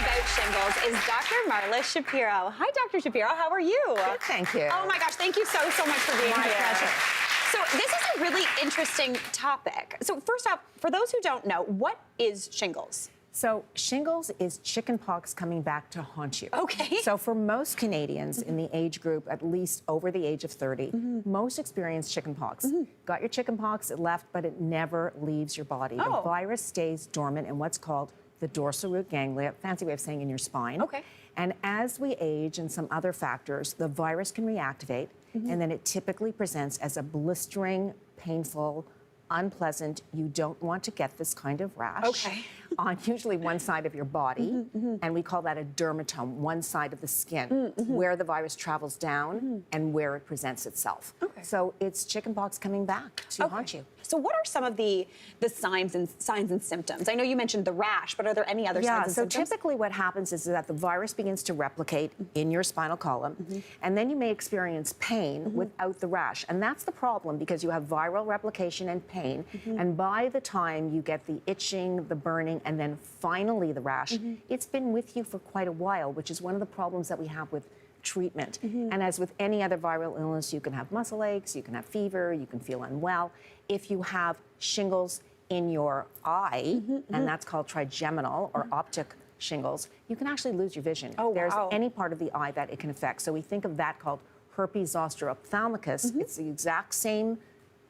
about shingles is Dr. Marla Shapiro. Hi, Dr. Shapiro. How are you? Good, thank you. Oh my gosh, thank you so much for being My here. pleasure. So this is a really interesting topic. So first off, for those who don't know, what is shingles? So shingles is chickenpox coming back to haunt you. Okay. So for most Canadians in the age group, at least over the age of 30, most experience chickenpox. Got your chickenpox, it left, but it never leaves your body. Oh. The virus stays dormant in what's called the dorsal root ganglia, fancy way of saying in your spine. Okay. And as we age and some other factors, the virus can reactivate, and then it typically presents as a blistering, painful, unpleasant, you don't want to get this kind of rash on usually one side of your body, and we call that a dermatome, one side of the skin, where the virus travels down and where it presents itself. So it's chickenpox coming back to haunt you. So what are some of the signs and symptoms? I know you mentioned the rash, but are there any other signs and symptoms? So typically what happens is that the virus begins to replicate in your spinal column, and then you may experience pain without the rash. And that's the problem, because you have viral replication and pain, and by the time you get the itching, the burning, and then finally the rash, it's been with you for quite a while, which is one of the problems that we have with treatment. And as with any other viral illness, you can have muscle aches, you can have fever, you can feel unwell. If you have shingles in your eye, and that's called trigeminal or optic shingles, you can actually lose your vision. There's any part of the eye that it can affect. So we think of that called herpes zoster ophthalmicus. It's the exact same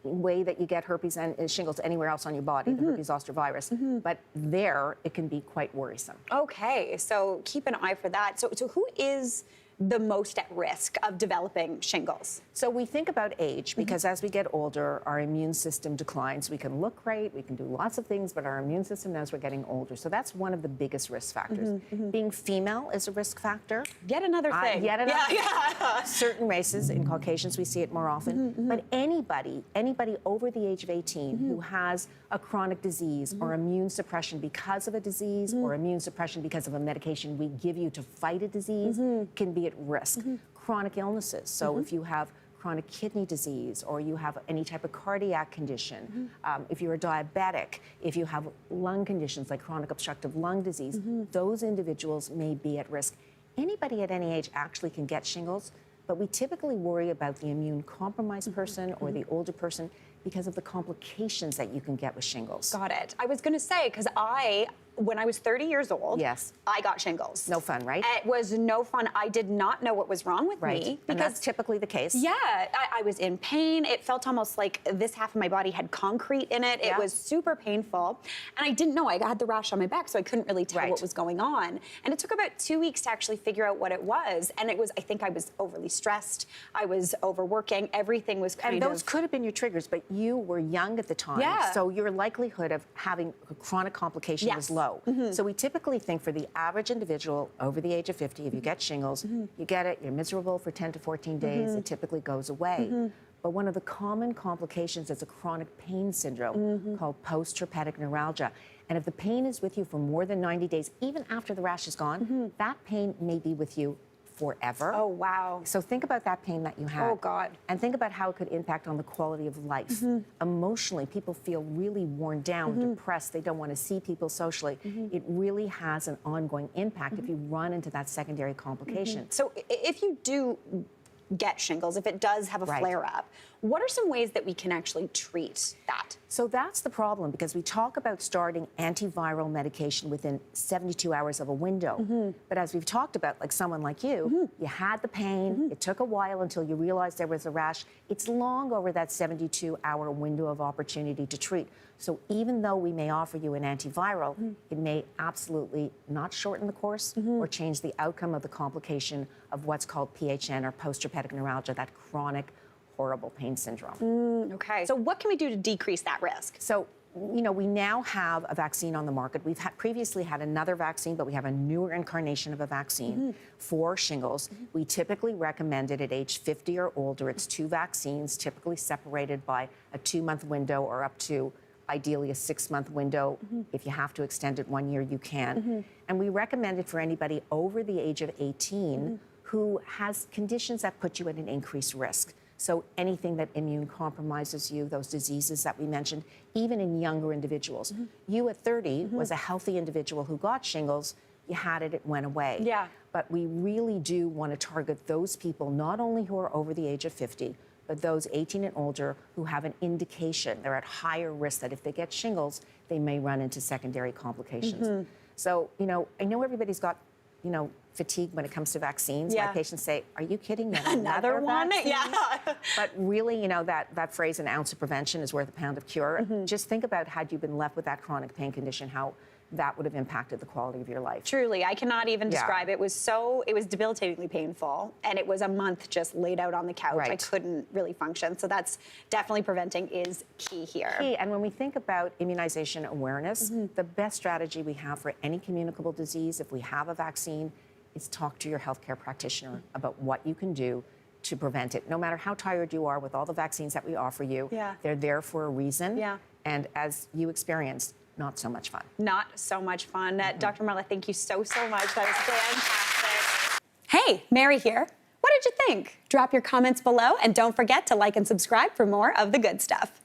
way that you get herpes and shingles anywhere else on your body, the herpes zoster virus, but there it can be quite worrisome. Okay, so keep an eye for that. So who is the most at risk of developing shingles? So we think about age, because as we get older, our immune system declines. We can look great, we can do lots of things, but our immune system knows we're getting older. So that's one of the biggest risk factors. Being female is a risk factor. Yet another thing. Yet another. Certain races, in Caucasians, we see it more often. But anybody over the age of 18 who has a chronic disease or immune suppression because of a disease or immune suppression because of a medication we give you to fight a disease can be at risk. Chronic illnesses. So if you have chronic kidney disease, or you have any type of cardiac condition, if you're a diabetic, if you have lung conditions like chronic obstructive lung disease, those individuals may be at risk. Anybody at any age actually can get shingles, but we typically worry about the immune compromised person or the older person because of the complications that you can get with shingles. Got it. I was going to say, because when I was 30 years old, I got shingles. No fun, right? It was no fun. I did not know what was wrong with me. And that's typically the case. Yeah, I was in pain. It felt almost like this half of my body had concrete in it. It was super painful. And I didn't know. I had the rash on my back, so I couldn't really tell what was going on. And it took about 2 weeks to actually figure out what it was. And it was, I think I was overly stressed. I was overworking. Everything was kind of... And those could have been your triggers, but you were young at the time. So your likelihood of having a chronic complication was low. So we typically think for the average individual over the age of 50, if you get shingles, you get it, you're miserable for 10 to 14 days, it typically goes away. But one of the common complications is a chronic pain syndrome called post-herpetic neuralgia. And if the pain is with you for more than 90 days, even after the rash is gone, that pain may be with you forever. Oh, wow. So think about that pain that you have. Oh, God. And think about how it could impact on the quality of life. Emotionally, people feel really worn down, depressed. They don't want to see people socially. It really has an ongoing impact if you run into that secondary complication. So if you do get shingles, if it does have a flare-up, what are some ways that we can actually treat that? So that's the problem, because we talk about starting antiviral medication within 72 hours of a window. But as we've talked about, like someone like you, you had the pain, it took a while until you realized there was a rash. It's long over that 72-hour window of opportunity to treat. So even though we may offer you an antiviral, it may absolutely not shorten the course or change the outcome of the complication of what's called PHN, or post-herpetic neuralgia, that chronic, horrible pain syndrome. Okay. So what can we do to decrease that risk? So, you know, we now have a vaccine on the market. We've previously had another vaccine, but we have a newer incarnation of a vaccine for shingles. We typically recommend it at age 50 or older. It's 2 vaccines, typically separated by a 2-month window or up to ideally a 6-month window. If you have to extend it 1 year, you can. And we recommend it for anybody over the age of 18 who has conditions that put you at an increased risk. So anything that immune compromises you, those diseases that we mentioned, even in younger individuals. You at 30 was a healthy individual who got shingles. you had it, it went away. Yeah. But we really do want to target those people, not only who are over the age of 50, but those 18 and older who have an indication they're at higher risk that if they get shingles, they may run into secondary complications. So, you know, I know everybody's got, you know, fatigue when it comes to vaccines. Yeah. My patients say, are you kidding me? Another one? Vaccine? Yeah. But really, you know, that phrase, an ounce of prevention is worth a pound of cure. Just think about had you been left with that chronic pain condition, how that would have impacted the quality of your life. Truly, I cannot even describe it. It was debilitatingly painful, and it was a month just laid out on the couch. Right. I couldn't really function. So that's definitely preventing is key here. Key. And when we think about immunization awareness, the best strategy we have for any communicable disease, if we have a vaccine, is talk to your healthcare practitioner about what you can do to prevent it. No matter how tired you are with all the vaccines that we offer you, they're there for a reason. Yeah. And as you experienced, not so much fun. Not so much fun. Dr. Marla, thank you so much. That was fantastic. Hey, Mary here. What did you think? Drop your comments below, and don't forget to like and subscribe for more of the good stuff.